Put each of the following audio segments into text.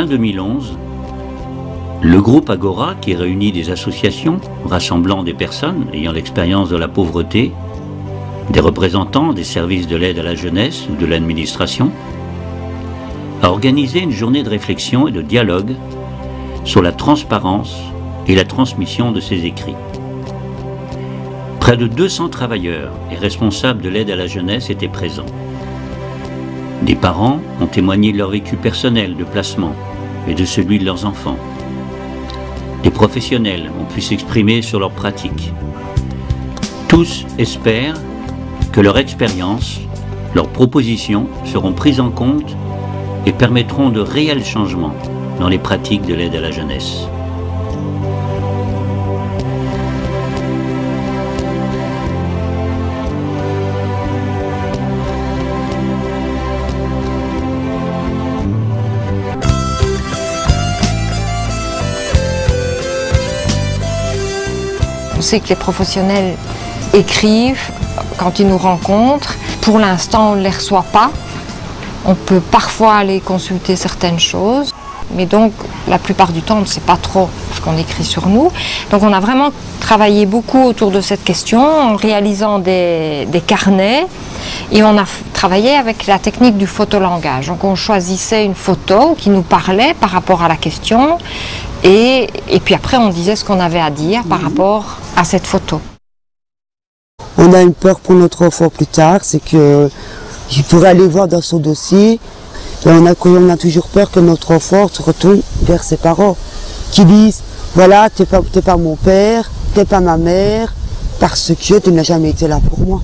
Fin 2011, le groupe Agora, qui réunit des associations rassemblant des personnes ayant l'expérience de la pauvreté, des représentants des services de l'aide à la jeunesse ou de l'administration, a organisé une journée de réflexion et de dialogue sur la transparence et la transmission de ses écrits. Près de 200 travailleurs et responsables de l'aide à la jeunesse étaient présents. Des parents ont témoigné de leur vécu personnel de placement et de celui de leurs enfants. Des professionnels ont pu s'exprimer sur leurs pratiques. Tous espèrent que leur expérience, leurs propositions seront prises en compte et permettront de réels changements dans les pratiques de l'aide à la jeunesse. On sait que les professionnels écrivent quand ils nous rencontrent. Pour l'instant, on ne les reçoit pas. On peut parfois aller consulter certaines choses, mais donc la plupart du temps, on ne sait pas trop ce qu'on écrit sur nous. Donc on a vraiment travaillé beaucoup autour de cette question en réalisant des carnets et on a travaillé avec la technique du photolangage. Donc on choisissait une photo qui nous parlait par rapport à la question et puis après on disait ce qu'on avait à dire par rapport à cette photo. On a une peur pour notre enfant plus tard, c'est que je pourrais aller voir dans son dossier et on a toujours peur que notre enfant se retourne vers ses parents qui disent voilà, t'es pas mon père, t'es pas ma mère parce que tu n'as jamais été là pour moi.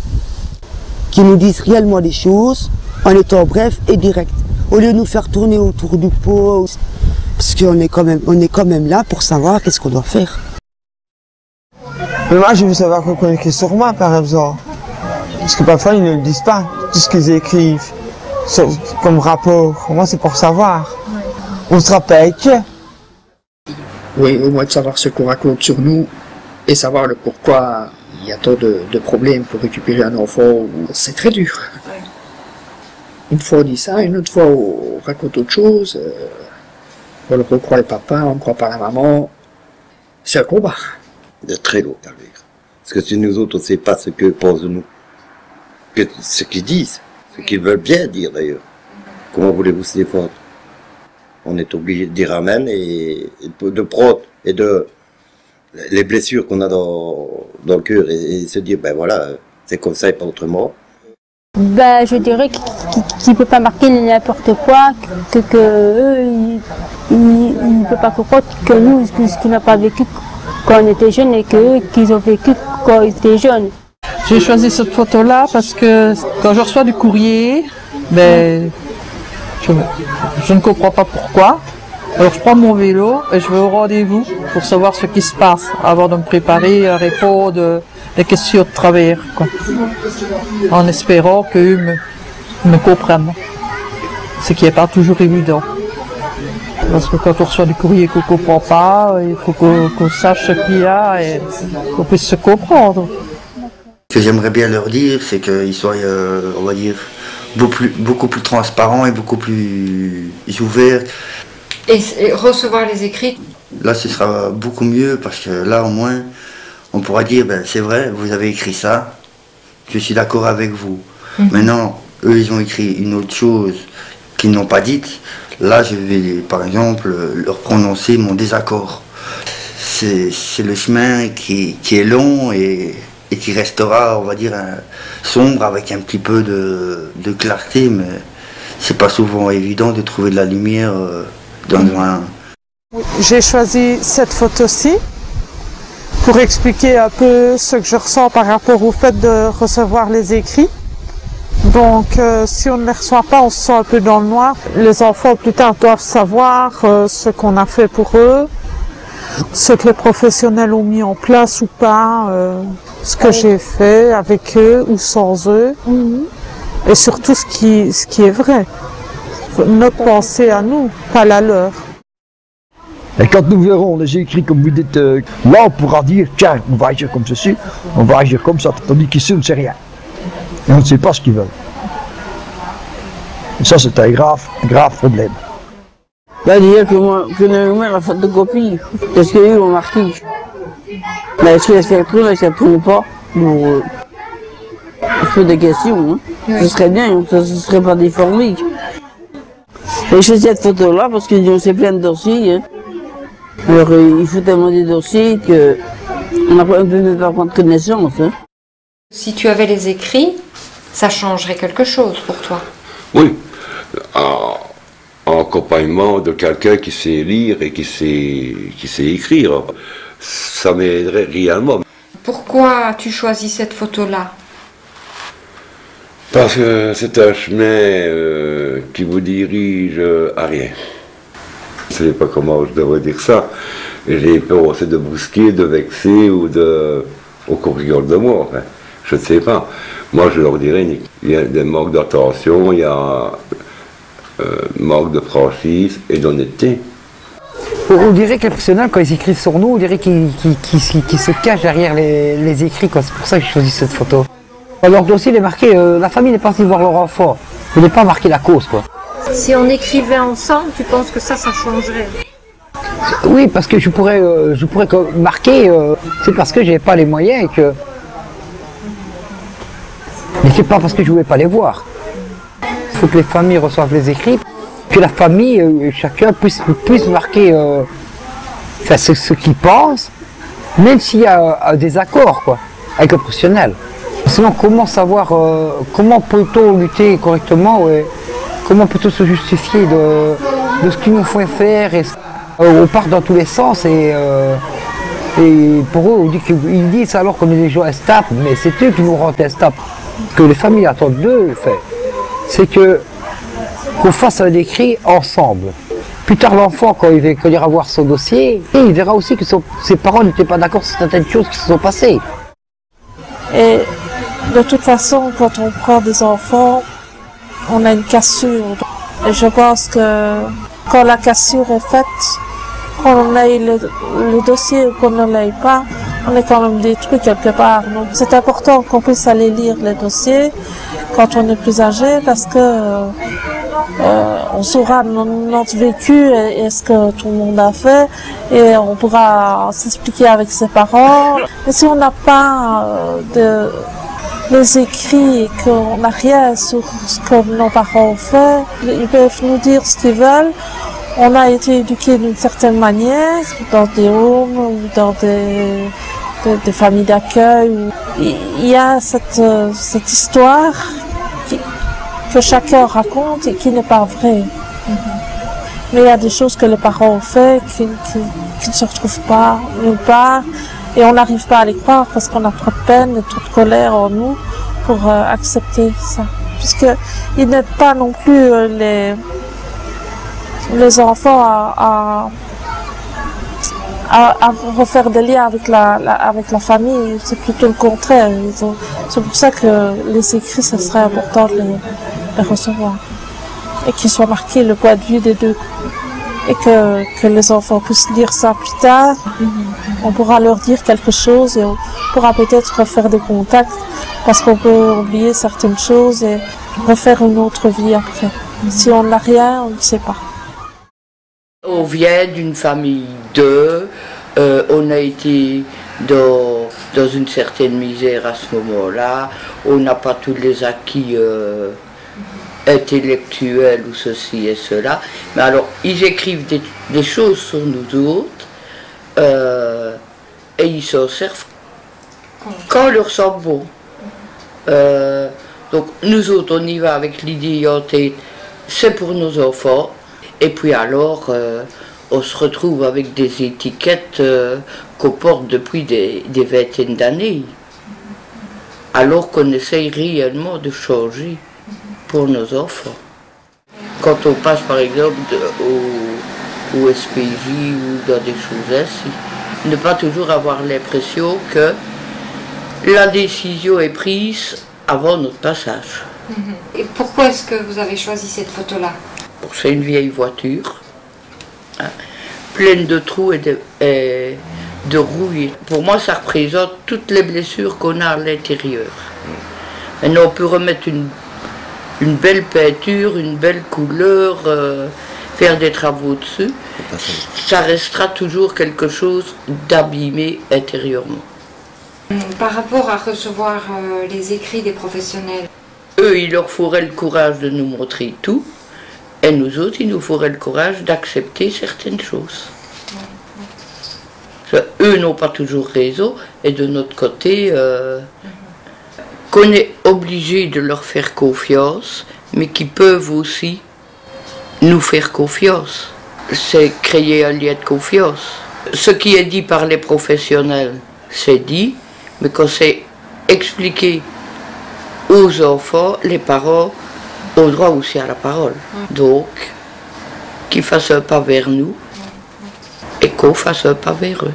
Qui nous disent réellement les choses en étant bref et direct au lieu de nous faire tourner autour du pot parce qu'on est quand même là pour savoir qu'est-ce qu'on doit faire. Mais moi, je veux savoir qu'on écrit sur moi, par exemple. Parce que parfois, ils ne le disent pas, tout ce qu'ils écrivent comme rapport. Moi, c'est pour savoir. On se rappelle que... Oui, au moins de savoir ce qu'on raconte sur nous et savoir le pourquoi il y a tant de problèmes pour récupérer un enfant. C'est très dur. Une fois on dit ça, une autre fois on raconte autre chose. On croit le papa, on ne croit pas la maman. C'est un combat. De très lourd à lire. Parce que si nous autres, on ne sait pas ce que pensent de nous, ce qu'ils disent, ce qu'ils veulent bien dire d'ailleurs, comment voulez-vous se défendre? On est obligé de dire amen et de prendre et de les blessures qu'on a dans le cœur et se dire ben voilà, c'est comme ça et pas autrement. Ben, je dirais qu'il ne peut pas marquer n'importe quoi, que eux, ils ne peuvent pas comprendre que nous, ce qu'on n'a pas vécu quand on était jeunes et qu'eux, qu'ils ont vécu quand ils étaient jeunes. J'ai choisi cette photo-là parce que quand je reçois du courrier, ben, je ne comprends pas pourquoi. Alors je prends mon vélo et je vais au rendez-vous pour savoir ce qui se passe avant de me préparer à répondre des questions de travers, quoi. En espérant qu'eux me comprennent. Ce qui n'est pas toujours évident. Parce que quand on reçoit du courrier qu'on ne comprend pas, il faut qu'on sache ce qu'il y a et qu'on puisse se comprendre. Ce que j'aimerais bien leur dire, c'est qu'ils soient, on va dire, beaucoup plus transparents et beaucoup plus ouverts. Et recevoir les écrits? Là, ce sera beaucoup mieux parce que là, au moins, on pourra dire, ben, c'est vrai, vous avez écrit ça, je suis d'accord avec vous. Maintenant, eux, ils ont écrit une autre chose qu'ils n'ont pas dite. Là, je vais, par exemple, leur prononcer mon désaccord. C'est le chemin qui est long et qui restera, on va dire, sombre avec un petit peu de clarté, mais c'est pas souvent évident de trouver de la lumière dans un... J'ai choisi cette photo-ci pour expliquer un peu ce que je ressens par rapport au fait de recevoir les écrits. Donc, si on ne les reçoit pas, on se sent un peu dans le noir. Les enfants, plus tard, doivent savoir ce qu'on a fait pour eux, ce que les professionnels ont mis en place ou pas, ce que j'ai fait avec eux ou sans eux, et surtout ce qui est vrai. Notre pensée à nous, pas la leur. Et quand nous verrons les écrits comme vous dites, là on pourra dire, tiens, on va agir comme ceci, on va agir comme ça, tandis qu'ici on ne sait rien. Et on ne sait pas ce qu'ils veulent. Et ça c'est un grave problème. Ben, dire que moi, que nous la photocopie, parce qu'ils l'ont marqué. Ben, est-ce qu'elle s'y retrouve, est-ce qu'elle ne trouve pas? Bon, je pose des questions, hein. Oui. Ce serait bien, ça ne serait pas déformé. Et je fais cette photo-là parce que c'est plein de dossiers. Hein. Alors, il faut tellement des dossiers qu'on ne peut même pas prendre connaissance. Hein. Si tu avais les écrits, ça changerait quelque chose pour toi? Oui. En accompagnement de quelqu'un qui sait lire et qui sait écrire. Ça m'aiderait réellement. Pourquoi tu choisis cette photo-là? Parce que c'est un chemin qui vous dirige à rien. Je ne sais pas comment je devrais dire ça. J'ai peur aussi de brusquer, de vexer ou qu'on rigole de moi. Enfin, je ne sais pas. Moi, je leur dirais, il y a des manques d'attention, il y a manque de franchise et d'honnêteté. On dirait que les professionnels, quand ils écrivent sur nous, on dirait qu'ils se cachent derrière les écrits. C'est pour ça que j'ai choisi cette photo. Leur dossier, il est marqué, la famille est partie voir leur enfant. Il n'est pas marqué la cause, quoi. Si on écrivait ensemble, tu penses que ça changerait? Oui, parce que je pourrais marquer, c'est parce que j'ai pas les moyens et que... Mais c'est pas parce que je voulais pas les voir. Il faut que les familles reçoivent les écrits, que la famille, chacun puisse marquer ce qu'il pense, même s'il y a un désaccord, quoi, avec le professionnel. Sinon, comment savoir, comment peut-on lutter correctement, comment peut-on se justifier de ce qu'ils nous font faire on part dans tous les sens et pour eux, ils disent alors qu'on est des gens instables, mais c'est eux qui nous rendent instables. Ce que les familles attendent d'eux, c'est qu'on fasse un écrit ensemble. Plus tard, l'enfant, quand il ira voir son dossier, il verra aussi que ses parents n'étaient pas d'accord sur certaines choses qui se sont passées. Et de toute façon, quand on prend des enfants, on a une cassure. Et je pense que quand la cassure est faite, qu'on on ait le dossier ou qu'on ne l'ait pas, on est quand même détruit quelque part. Donc c'est important qu'on puisse aller lire les dossiers quand on est plus âgé parce que on saura notre vécu et ce que tout le monde a fait et on pourra s'expliquer avec ses parents. Mais si on n'a pas les écrits et qu'on n'a rien sur ce que nos parents ont fait, ils peuvent nous dire ce qu'ils veulent. On a été éduqués d'une certaine manière, dans des homes ou dans des familles d'accueil. Il y a cette histoire que chacun raconte et qui n'est pas vraie. Mais il y a des choses que les parents ont fait qui ne se retrouvent pas nulle part. Et on n'arrive pas à les croire parce qu'on a trop de peine et trop de colère en nous pour accepter ça. Puisqu'ils n'aident pas non plus les enfants à refaire des liens avec la famille. C'est plutôt le contraire. C'est pour ça que les écrits, ce serait important de les recevoir. Et qu'ils soient marqués le point de vue des deux. Et que les enfants puissent lire ça plus tard. On pourra leur dire quelque chose et on pourra peut-être refaire des contacts parce qu'on peut oublier certaines choses et refaire une autre vie après. Si on n'a rien, on ne sait pas. On vient d'une famille on a été dans une certaine misère à ce moment-là, on n'a pas tous les acquis intellectuels ou ceci et cela, mais alors ils écrivent des choses sur nous autres et ils s'en servent quand on leur semble bon. Donc nous autres on y va avec l'idée en tête, c'est pour nos enfants. Et puis alors, on se retrouve avec des étiquettes qu'on porte depuis des vingtaines d'années. Alors qu'on essaye réellement de changer pour nos enfants. Quand on passe par exemple au SPJ ou dans des choses ainsi, ne pas toujours avoir l'impression que la décision est prise avant notre passage. Et pourquoi est-ce que vous avez choisi cette photo-là ? C'est une vieille voiture, hein, pleine de trous et de rouille. Pour moi, ça représente toutes les blessures qu'on a à l'intérieur. Maintenant, on peut remettre une belle peinture, une belle couleur, faire des travaux dessus, ça restera toujours quelque chose d'abîmé intérieurement. Par rapport à recevoir les écrits des professionnels, eux, il leur faudrait le courage de nous montrer tout, et nous autres, il nous faudrait le courage d'accepter certaines choses. Eux n'ont pas toujours raison, et de notre côté, qu'on est obligé de leur faire confiance, mais qu'ils peuvent aussi nous faire confiance. C'est créer un lien de confiance. Ce qui est dit par les professionnels, c'est dit, mais quand c'est expliqué aux enfants, les parents ont droit aussi à la parole. Donc, qu'ils fassent un pas vers nous et qu'on fasse un pas vers eux.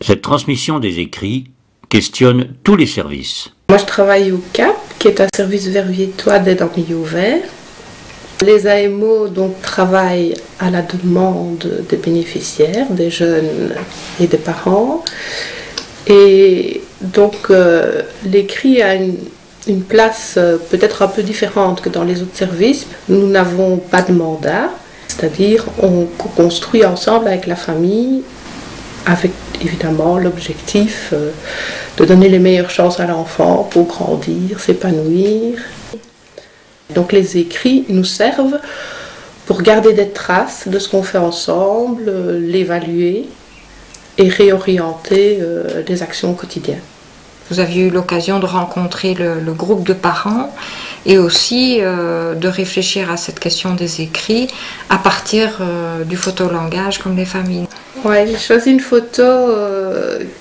Cette transmission des écrits questionne tous les services. Moi, je travaille au CAP, qui est un service verviétois d'aide en milieu ouvert. Les AMO donc, travaillent à la demande des bénéficiaires, des jeunes et des parents. Et donc, l'écrit a une place peut-être un peu différente que dans les autres services. Nous n'avons pas de mandat, c'est-à-dire on construit ensemble avec la famille, avec évidemment l'objectif de donner les meilleures chances à l'enfant pour grandir, s'épanouir. Donc les écrits nous servent pour garder des traces de ce qu'on fait ensemble, l'évaluer et réorienter les actions quotidiennes. vous aviez eu l'occasion de rencontrer le groupe de parents et aussi de réfléchir à cette question des écrits à partir du photolangage comme les familles. Ouais, j'ai choisi une photo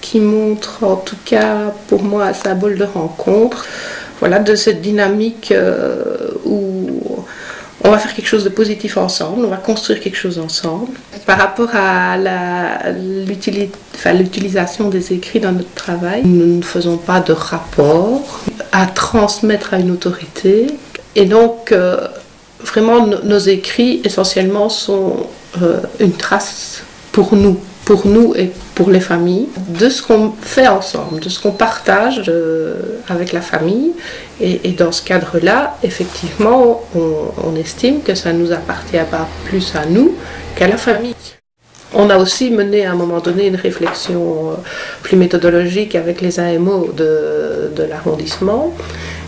qui montre en tout cas pour moi un symbole de rencontre, voilà, de cette dynamique où on va faire quelque chose de positif ensemble, on va construire quelque chose ensemble. Par rapport à l'utilisation des écrits dans notre travail, nous ne faisons pas de rapport à transmettre à une autorité. Et donc, vraiment, nos écrits, essentiellement, sont une trace pour nous et pour les familles, de ce qu'on fait ensemble, de ce qu'on partage avec la famille. Et dans ce cadre-là, effectivement, on estime que ça ne nous appartient pas plus à nous qu'à la famille. On a aussi mené à un moment donné une réflexion plus méthodologique avec les AMO de l'arrondissement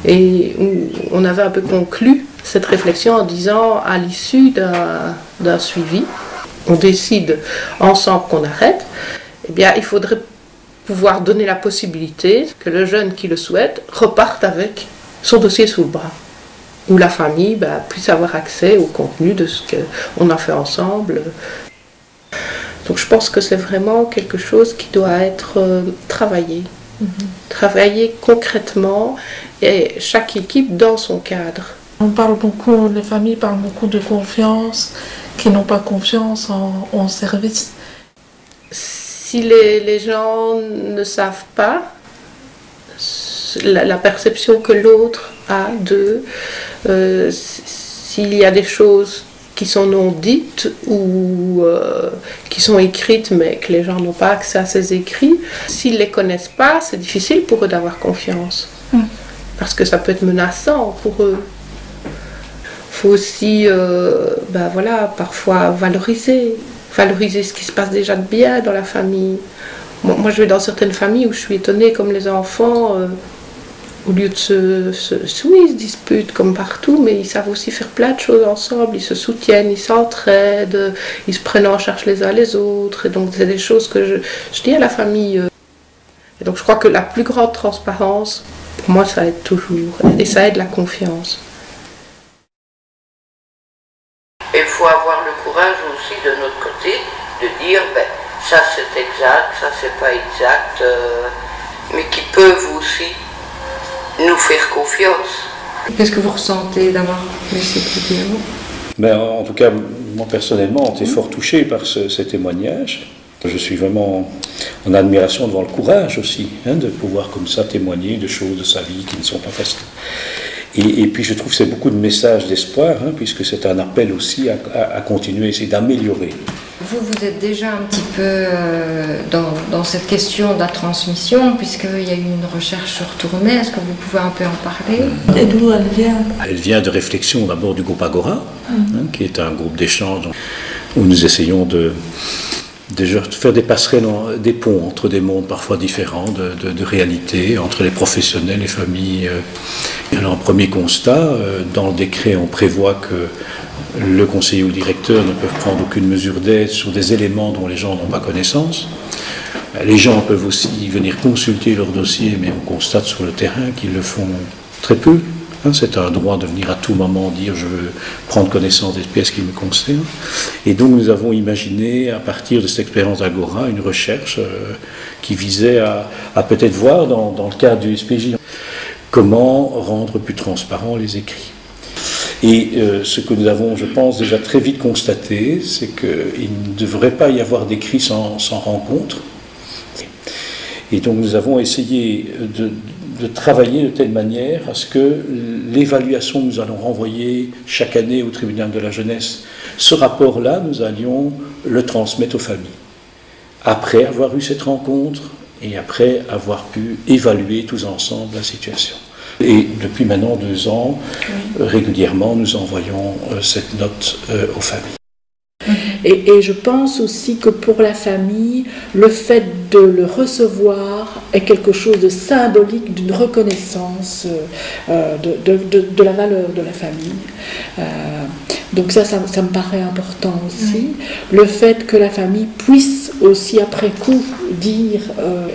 et où on avait un peu conclu cette réflexion en disant à l'issue d'un suivi, on décide ensemble qu'on arrête, eh bien il faudrait pouvoir donner la possibilité que le jeune qui le souhaite reparte avec son dossier sous le bras, où la famille puisse avoir accès au contenu de ce qu'on a fait ensemble. Donc je pense que c'est vraiment quelque chose qui doit être travaillé, travaillé concrètement et chaque équipe dans son cadre. On parle beaucoup, les familles parlent beaucoup de confiance, qui n'ont pas confiance en service. Si les gens ne savent pas la perception que l'autre a d'eux, s'il y a des choses qui sont non dites ou qui sont écrites mais que les gens n'ont pas accès à ces écrits, s'ils ne les connaissent pas, c'est difficile pour eux d'avoir confiance. Parce que ça peut être menaçant pour eux. Il faut aussi voilà, parfois valoriser ce qui se passe déjà de bien dans la famille. Moi je vais dans certaines familles où je suis étonnée comme les enfants, au lieu de oui, ils se disputent comme partout, mais ils savent aussi faire plein de choses ensemble, ils se soutiennent, ils s'entraident, ils se prennent en charge les uns les autres, et donc c'est des choses que je dis à la famille. Et donc je crois que la plus grande transparence, pour moi ça aide toujours, et ça aide la confiance. Il faut avoir le courage aussi de notre côté de dire ça c'est exact, ça c'est pas exact, mais qui peuvent aussi nous faire confiance. Qu'est-ce que vous ressentez d'avoir lu ces vidéos? En tout cas, moi personnellement, on est fort touché par ces témoignages. Je suis vraiment en admiration devant le courage aussi, de pouvoir comme ça témoigner de choses de sa vie qui ne sont pas faciles. Et puis je trouve que c'est beaucoup de messages d'espoir, puisque c'est un appel aussi à continuer, essayer d'améliorer. vous êtes déjà un petit peu dans cette question de la transmission, puisqu'il y a eu une recherche sur Tournai. Est-ce que vous pouvez un peu en parler? Et d'où elle vient? Elle vient de réflexion d'abord du groupe Agora, qui est un groupe d'échange où nous essayons de faire des passerelles, des ponts entre des mondes parfois différents de réalité, entre les professionnels, les familles. Alors, un premier constat, dans le décret, on prévoit que le conseiller ou le directeur ne peuvent prendre aucune mesure d'aide sur des éléments dont les gens n'ont pas connaissance. Les gens peuvent aussi venir consulter leur dossier, mais on constate sur le terrain qu'ils le font très peu. C'est un droit de venir à tout moment dire je veux prendre connaissance des pièces qui me concernent. Et donc nous avons imaginé, à partir de cette expérience d'Agora, une recherche qui visait à peut-être voir dans le cadre du SPJ comment rendre plus transparents les écrits. Et ce que nous avons, je pense, déjà très vite constaté, c'est qu'il ne devrait pas y avoir d'écrits sans rencontre. Et donc nous avons essayé de travailler de telle manière à ce que l'évaluation que nous allons renvoyer chaque année au tribunal de la jeunesse, ce rapport-là, nous allions le transmettre aux familles. Après avoir eu cette rencontre et après avoir pu évaluer tous ensemble la situation. Et depuis maintenant 2 ans, régulièrement, nous envoyons cette note aux familles. Et je pense aussi que pour la famille, le fait de le recevoir est quelque chose de symbolique, d'une reconnaissance de la valeur de la famille. Donc ça me paraît important aussi. Le fait que la famille puisse aussi après coup dire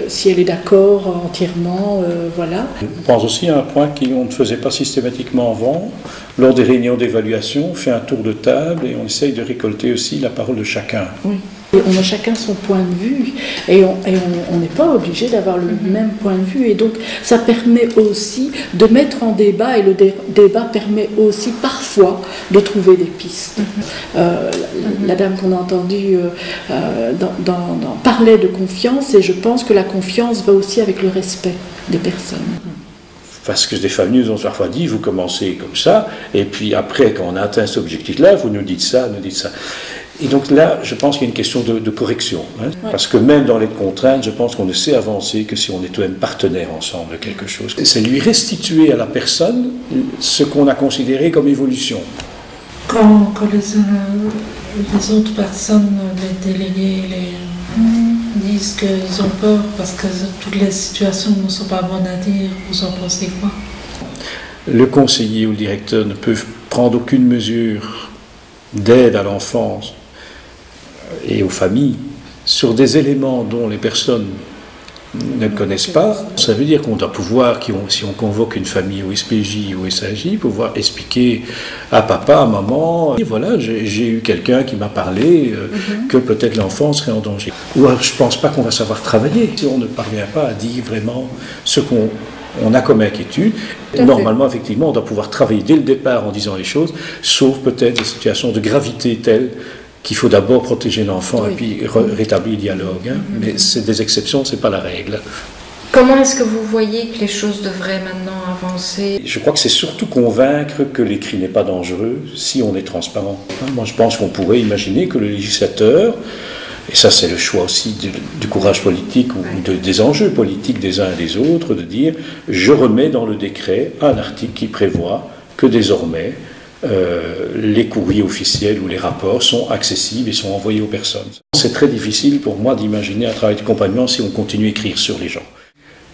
si elle est d'accord entièrement, voilà. Je pense aussi à un point qu'on ne faisait pas systématiquement avant. Lors des réunions d'évaluation, on fait un tour de table et on essaye de récolter aussi la parole de chacun. Oui. On a chacun son point de vue et on n'est pas obligé d'avoir le même point de vue, et donc ça permet aussi de mettre en débat, et le débat permet aussi parfois de trouver des pistes. La dame qu'on a entendue parlait de confiance, et je pense que la confiance va aussi avec le respect des personnes. Parce que des familles nous ont parfois dit, vous commencez comme ça, et puis après, quand on a atteint cet objectif-là, vous nous dites ça, nous dites ça. Et donc là, je pense qu'il y a une question de correction. Parce que même dans les contraintes, je pense qu'on ne sait avancer que si on est tout de même partenaires ensemble de quelque chose. C'est lui restituer à la personne ce qu'on a considéré comme évolution. Quand les autres personnes, les délégués, disent qu'ils ont peur parce que toutes les situations ne sont pas bonnes à dire, vous en pensez quoi? Le conseiller ou le directeur ne peuvent prendre aucune mesure d'aide à l'enfance et aux familles sur des éléments dont les personnes ne connaissent pas. Ça veut dire qu'on doit pouvoir, si on convoque une famille au SPJ ou au SAJ, pouvoir expliquer à papa, à maman, et voilà, j'ai eu quelqu'un qui m'a parlé que peut-être l'enfant serait en danger. Ou je ne pense pas qu'on va savoir travailler si on ne parvient pas à dire vraiment ce qu'on a comme inquiétude. Normalement, effectivement, on doit pouvoir travailler dès le départ en disant les choses, sauf peut-être des situations de gravité telles qu'il faut d'abord protéger l'enfant et puis rétablir le dialogue. Mais c'est des exceptions, ce n'est pas la règle. Comment est-ce que vous voyez que les choses devraient maintenant avancer? Je crois que c'est surtout convaincre que l'écrit n'est pas dangereux si on est transparent. Moi, je pense qu'on pourrait imaginer que le législateur, et ça c'est le choix aussi du courage politique ou des enjeux politiques des uns et des autres, de dire je remets dans le décret un article qui prévoit que désormais les courriers officiels ou les rapports sont accessibles et sont envoyés aux personnes. C'est très difficile pour moi d'imaginer un travail de compagnon si on continue à écrire sur les gens.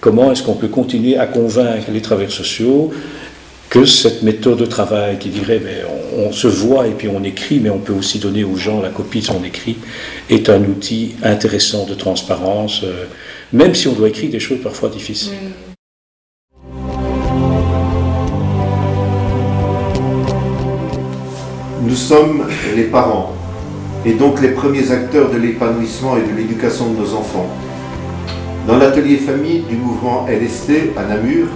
Comment est-ce qu'on peut continuer à convaincre les travailleurs sociaux que cette méthode de travail qui dirait on se voit et puis on écrit, mais on peut aussi donner aux gens la copie de son écrit, est un outil intéressant de transparence, même si on doit écrire des choses parfois difficiles. Nous sommes les parents, et donc les premiers acteurs de l'épanouissement et de l'éducation de nos enfants. Dans l'atelier famille du mouvement LST à Namur,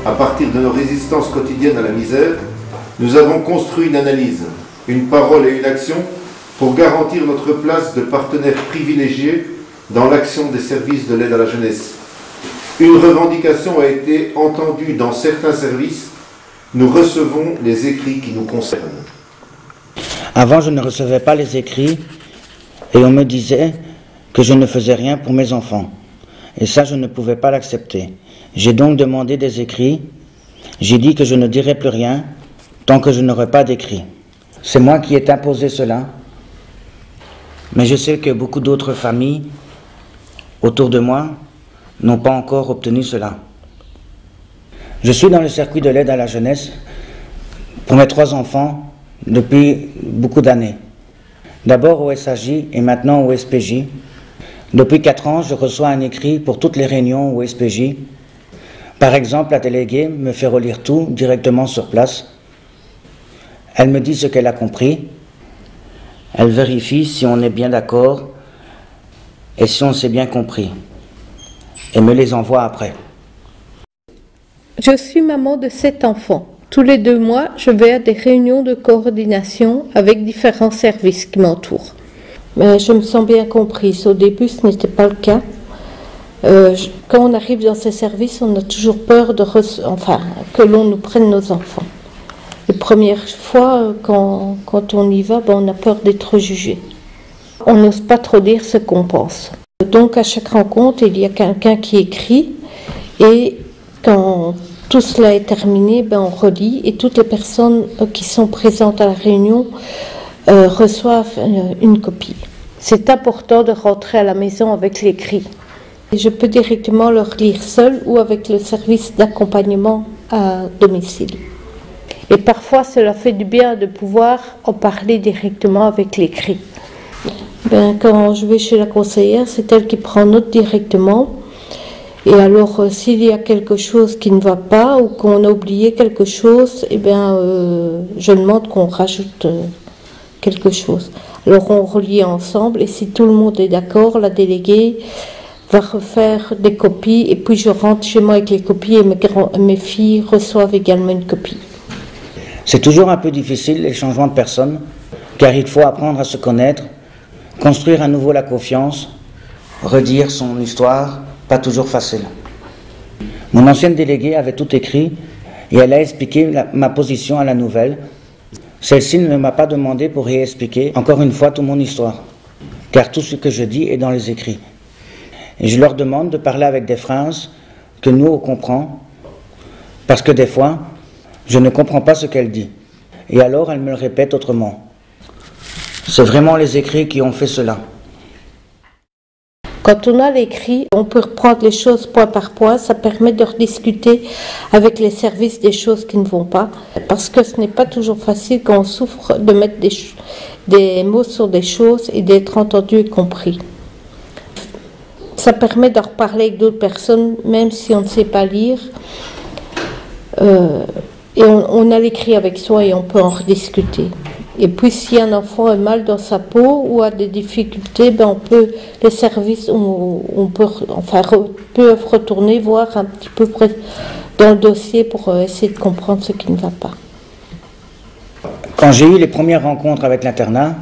à partir de nos résistances quotidiennes à la misère, nous avons construit une analyse, une parole et une action pour garantir notre place de partenaire privilégié dans l'action des services de l'aide à la jeunesse. Une revendication a été entendue dans certains services. Nous recevons les écrits qui nous concernent. Avant, je ne recevais pas les écrits Et on me disait que je ne faisais rien pour mes enfants. Et ça, je ne pouvais pas l'accepter. J'ai donc demandé des écrits. J'ai dit que je ne dirais plus rien tant que je n'aurais pas d'écrit. C'est moi qui ai imposé cela. Mais je sais que beaucoup d'autres familles autour de moi n'ont pas encore obtenu cela. Je suis dans le circuit de l'aide à la jeunesse pour mes 3 enfants depuis beaucoup d'années. D'abord au SAJ et maintenant au SPJ. Depuis 4 ans, je reçois un écrit pour toutes les réunions au SPJ. Par exemple, la déléguée me fait relire tout directement sur place. Elle me dit ce qu'elle a compris. Elle vérifie si on est bien d'accord et si on s'est bien compris. Et me les envoie après. Je suis maman de 7 enfants. Tous les 2 mois, je vais à des réunions de coordination avec différents services qui m'entourent. Mais je me sens bien comprise. Au début, ce n'était pas le cas. Quand on arrive dans ces services, on a toujours peur que l'on nous prenne nos enfants. Les premières fois, quand on y va, on a peur d'être jugé. On n'ose pas trop dire ce qu'on pense. Donc à chaque rencontre, il y a quelqu'un qui écrit et quand tout cela est terminé, on relit et toutes les personnes qui sont présentes à la réunion reçoivent une copie. C'est important de rentrer à la maison avec l'écrit. Je peux directement leur lire seul ou avec le service d'accompagnement à domicile. Et parfois, cela fait du bien de pouvoir en parler directement avec l'écrit. Quand je vais chez la conseillère, c'est elle qui prend note directement. Et alors, s'il y a quelque chose qui ne va pas ou qu'on a oublié quelque chose, je demande qu'on rajoute quelque chose. Alors, on relit ensemble et si tout le monde est d'accord, la déléguée va refaire des copies et puis je rentre chez moi avec les copies et mes filles reçoivent également une copie. C'est toujours un peu difficile les changements de personnes, car il faut apprendre à se connaître, construire à nouveau la confiance, redire son histoire, pas toujours facile. Mon ancienne déléguée avait tout écrit et elle a expliqué ma position à la nouvelle. Celle-ci ne m'a pas demandé pour réexpliquer encore une fois toute mon histoire, car tout ce que je dis est dans les écrits. Et je leur demande de parler avec des phrases que nous on comprend, parce que des fois, je ne comprends pas ce qu'elle dit. Et alors, elle me le répète autrement. C'est vraiment les écrits qui ont fait cela. Quand on a l'écrit, on peut reprendre les choses point par point. Ça permet de rediscuter avec les services des choses qui ne vont pas. Parce que ce n'est pas toujours facile quand on souffre de mettre des mots sur des choses et d'être entendu et compris. Ça permet de reparler avec d'autres personnes, même si on ne sait pas lire. Et on a l'écrit avec soi et on peut en rediscuter. Et puis si un enfant est mal dans sa peau ou a des difficultés, les services peuvent retourner voir un petit peu dans le dossier pour essayer de comprendre ce qui ne va pas. Quand j'ai eu les premières rencontres avec l'internat,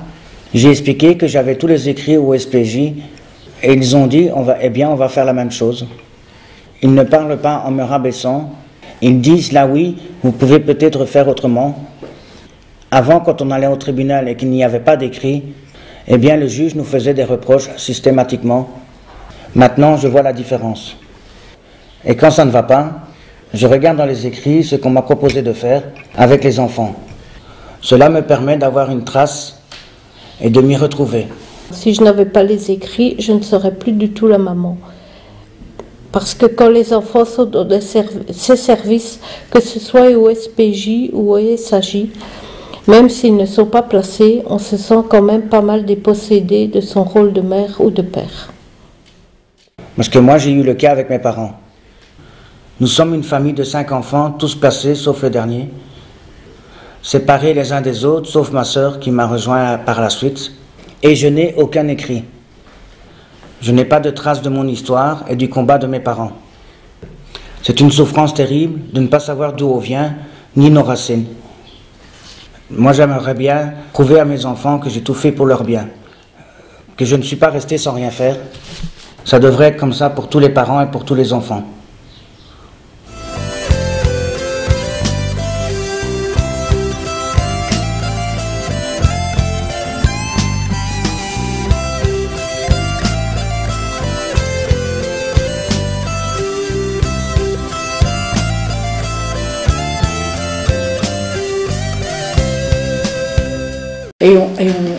j'ai expliqué que j'avais tous les écrits au SPJ et ils ont dit on va faire la même chose. Ils ne parlent pas en me rabaissant. Ils disent là oui, vous pouvez peut-être faire autrement. Avant, quand on allait au tribunal et qu'il n'y avait pas d'écrit, le juge nous faisait des reproches systématiquement. Maintenant, je vois la différence. Et quand ça ne va pas, je regarde dans les écrits ce qu'on m'a proposé de faire avec les enfants. Cela me permet d'avoir une trace et de m'y retrouver. Si je n'avais pas les écrits, je ne serais plus du tout la maman. Parce que quand les enfants sont dans ces services, que ce soit au SPJ ou au SAJ, même s'ils ne sont pas placés, on se sent quand même pas mal dépossédé de son rôle de mère ou de père. Parce que moi, j'ai eu le cas avec mes parents. Nous sommes une famille de 5 enfants, tous placés, sauf le dernier. Séparés les uns des autres, sauf ma sœur qui m'a rejoint par la suite. Et je n'ai aucun écrit. Je n'ai pas de traces de mon histoire et du combat de mes parents. C'est une souffrance terrible de ne pas savoir d'où on vient, ni nos racines. Moi, j'aimerais bien prouver à mes enfants que j'ai tout fait pour leur bien, que je ne suis pas resté sans rien faire. Ça devrait être comme ça pour tous les parents et pour tous les enfants.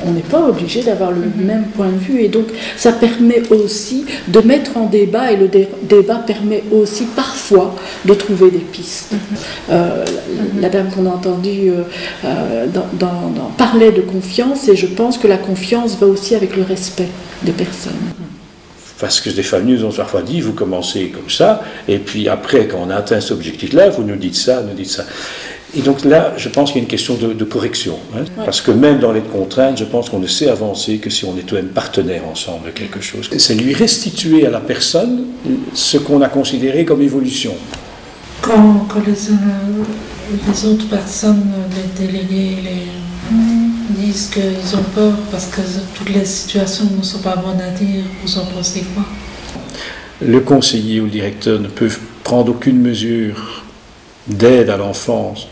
on n'est pas obligé d'avoir le même point de vue. Et donc, ça permet aussi de mettre en débat, et le débat permet aussi parfois de trouver des pistes. La dame qu'on a entendue parlait de confiance, et je pense que la confiance va aussi avec le respect des personnes. Parce que des familles nous ont parfois dit, vous commencez comme ça, et puis après, quand on a atteint cet objectif-là, vous nous dites ça, nous dites ça. Et donc là, je pense qu'il y a une question de correction. Hein, parce que même dans les contraintes, je pense qu'on ne sait avancer que si on est tout de même partenaires ensemble de quelque chose. C'est lui restituer à la personne ce qu'on a considéré comme évolution. Quand les autres personnes, les délégués, disent qu'ils ont peur parce que toutes les situations ne sont pas bonnes à dire, vous en pensez quoi? Le conseiller ou le directeur ne peut prendre aucune mesure d'aide à l'enfance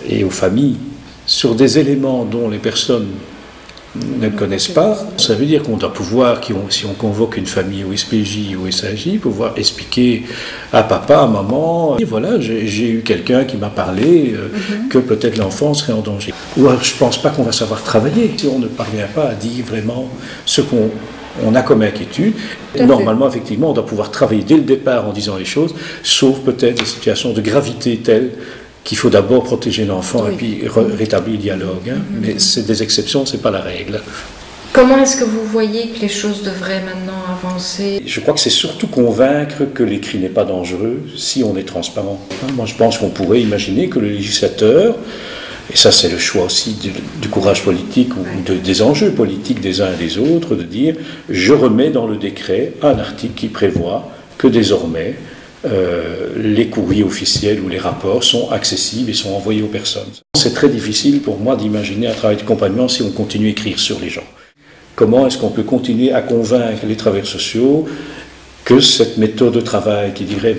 et aux familles sur des éléments dont les personnes ne connaissent pas. Ça veut dire qu'on doit pouvoir, si on convoque une famille au SPJ ou au SAJ, pouvoir expliquer à papa, à maman, et voilà, j'ai eu quelqu'un qui m'a parlé que peut-être l'enfant serait en danger. Ou alors, je ne pense pas qu'on va savoir travailler si on ne parvient pas à dire vraiment ce qu'on a comme inquiétude. Normalement, effectivement, on doit pouvoir travailler dès le départ en disant les choses, sauf peut-être des situations de gravité telles qu'il faut d'abord protéger l'enfant et puis rétablir le dialogue. Hein. Mais c'est des exceptions, ce n'est pas la règle. Comment est-ce que vous voyez que les choses devraient maintenant avancer? Je crois que c'est surtout convaincre que l'écrit n'est pas dangereux si on est transparent. Moi, je pense qu'on pourrait imaginer que le législateur, et ça c'est le choix aussi du courage politique ou des enjeux politiques des uns et des autres, de dire je remets dans le décret un article qui prévoit que désormais les courriers officiels ou les rapports sont accessibles et sont envoyés aux personnes. C'est très difficile pour moi d'imaginer un travail de compagnon si on continue à écrire sur les gens. Comment est-ce qu'on peut continuer à convaincre les travailleurs sociaux que cette méthode de travail qui dirait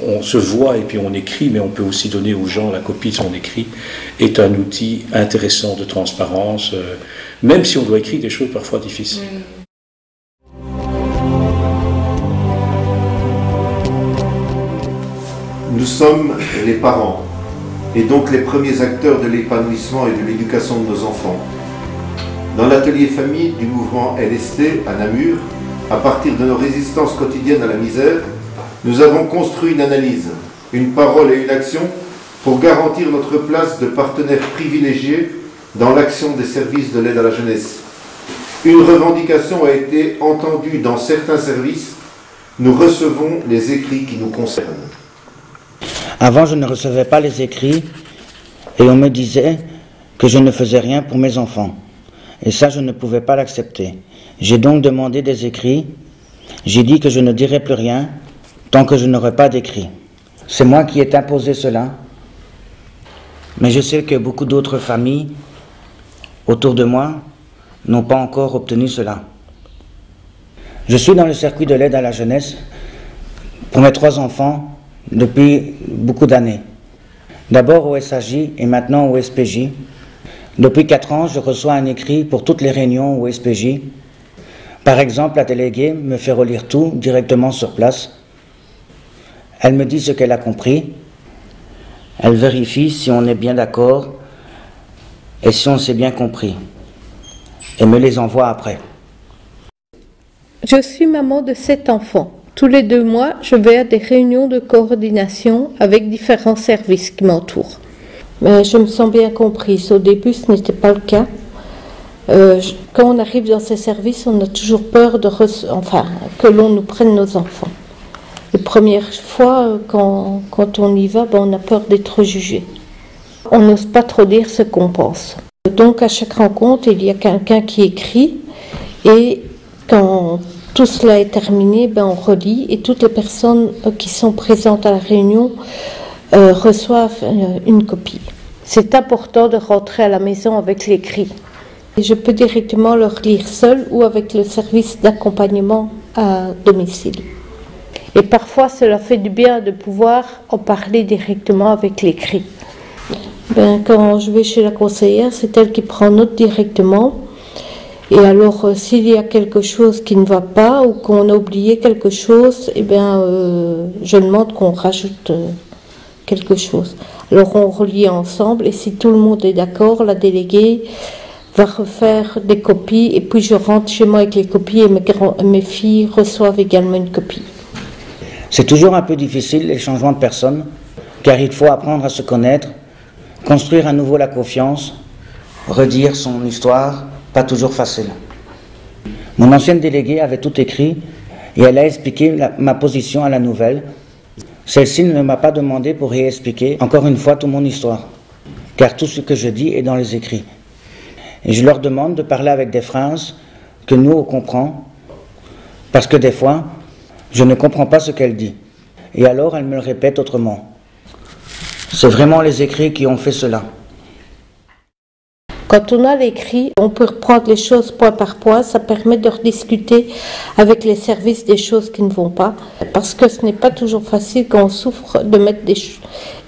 on se voit et puis on écrit, mais on peut aussi donner aux gens la copie de son écrit, est un outil intéressant de transparence, même si on doit écrire des choses parfois difficiles. Nous sommes les parents, et donc les premiers acteurs de l'épanouissement et de l'éducation de nos enfants. Dans l'atelier famille du mouvement LST à Namur, à partir de nos résistances quotidiennes à la misère, nous avons construit une analyse, une parole et une action pour garantir notre place de partenaire privilégié dans l'action des services de l'aide à la jeunesse. Une revendication a été entendue dans certains services. Nous recevons les écrits qui nous concernent. Avant, je ne recevais pas les écrits et on me disait que je ne faisais rien pour mes enfants. Et ça, je ne pouvais pas l'accepter. J'ai donc demandé des écrits. J'ai dit que je ne dirais plus rien tant que je n'aurais pas d'écrits. C'est moi qui ai imposé cela. Mais je sais que beaucoup d'autres familles autour de moi n'ont pas encore obtenu cela. Je suis dans le circuit de l'aide à la jeunesse pour mes 3 enfants depuis beaucoup d'années. D'abord au SAJ et maintenant au SPJ. Depuis 4 ans, je reçois un écrit pour toutes les réunions au SPJ. Par exemple, la déléguée me fait relire tout directement sur place. Elle me dit ce qu'elle a compris. Elle vérifie si on est bien d'accord et si on s'est bien compris. Et me les envoie après. Je suis maman de 7 enfants. Tous les 2 mois, je vais à des réunions de coordination avec différents services qui m'entourent. Mais je me sens bien comprise. Au début, ce n'était pas le cas. Quand on arrive dans ces services, on a toujours peur que l'on nous prenne nos enfants. Les premières fois, quand on y va, on a peur d'être jugé. On n'ose pas trop dire ce qu'on pense. Donc, à chaque rencontre, il y a quelqu'un qui écrit et quand tout cela est terminé, on relit et toutes les personnes qui sont présentes à la réunion reçoivent une copie. C'est important de rentrer à la maison avec l'écrit. Je peux directement leur lire seul ou avec le service d'accompagnement à domicile. Et parfois, cela fait du bien de pouvoir en parler directement avec l'écrit. Quand je vais chez la conseillère, c'est elle qui prend note directement. Et alors, s'il y a quelque chose qui ne va pas ou qu'on a oublié quelque chose, je demande qu'on rajoute quelque chose. Alors, on relit ensemble et si tout le monde est d'accord, la déléguée va refaire des copies et puis je rentre chez moi avec les copies et mes filles reçoivent également une copie. C'est toujours un peu difficile les changements de personnes, car il faut apprendre à se connaître, construire à nouveau la confiance, redire son histoire, pas toujours facile. Mon ancienne déléguée avait tout écrit et elle a expliqué ma position à la nouvelle. Celle-ci ne m'a pas demandé pour réexpliquer encore une fois toute mon histoire, car tout ce que je dis est dans les écrits. Et je leur demande de parler avec des phrases que nous on comprend, parce que des fois, je ne comprends pas ce qu'elle dit. Et alors elle me le répète autrement. C'est vraiment les écrits qui ont fait cela. Quand on a l'écrit, on peut reprendre les choses point par point, ça permet de rediscuter avec les services des choses qui ne vont pas, parce que ce n'est pas toujours facile quand on souffre de mettre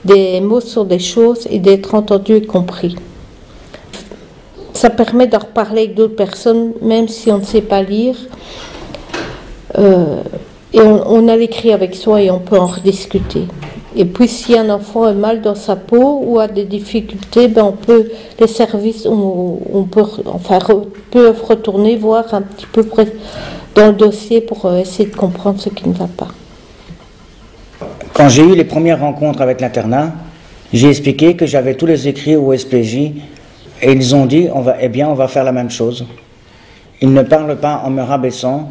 des mots sur des choses et d'être entendu et compris. Ça permet de reparler avec d'autres personnes, même si on ne sait pas lire, et on a l'écrit avec soi et on peut en rediscuter. Et puis si un enfant a mal dans sa peau ou a des difficultés, les services peuvent retourner voir un petit peu dans le dossier pour essayer de comprendre ce qui ne va pas. Quand j'ai eu les premières rencontres avec l'internat, j'ai expliqué que j'avais tous les écrits au SPJ et ils ont dit on va faire la même chose. Ils ne parlent pas en me rabaissant,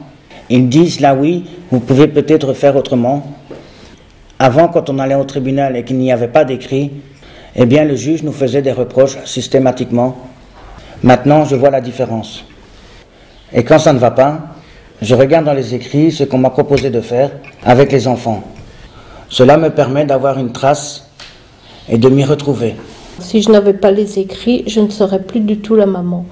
ils disent là oui, vous pouvez peut-être faire autrement. Avant, quand on allait au tribunal et qu'il n'y avait pas d'écrit, eh bien le juge nous faisait des reproches systématiquement. Maintenant, je vois la différence. Et quand ça ne va pas, je regarde dans les écrits ce qu'on m'a proposé de faire avec les enfants. Cela me permet d'avoir une trace et de m'y retrouver. Si je n'avais pas les écrits, je ne serais plus du tout la maman.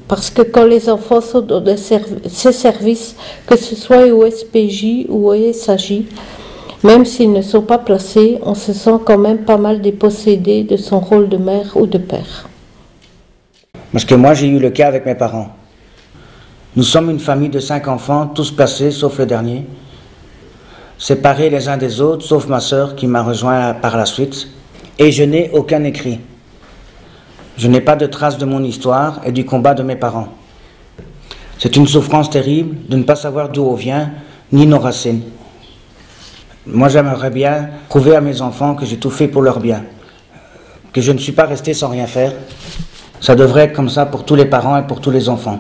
Parce que quand les enfants sont dans ces services, que ce soit au SPJ ou au SAJ, même s'ils ne sont pas placés, on se sent quand même pas mal dépossédé de son rôle de mère ou de père. Parce que moi, j'ai eu le cas avec mes parents. Nous sommes une famille de 5 enfants, tous placés, sauf le dernier. Séparés les uns des autres, sauf ma sœur qui m'a rejoint par la suite. Et je n'ai aucun écrit. Je n'ai pas de traces de mon histoire et du combat de mes parents. C'est une souffrance terrible de ne pas savoir d'où on vient, ni nos racines. Moi, j'aimerais bien prouver à mes enfants que j'ai tout fait pour leur bien, que je ne suis pas resté sans rien faire. Ça devrait être comme ça pour tous les parents et pour tous les enfants.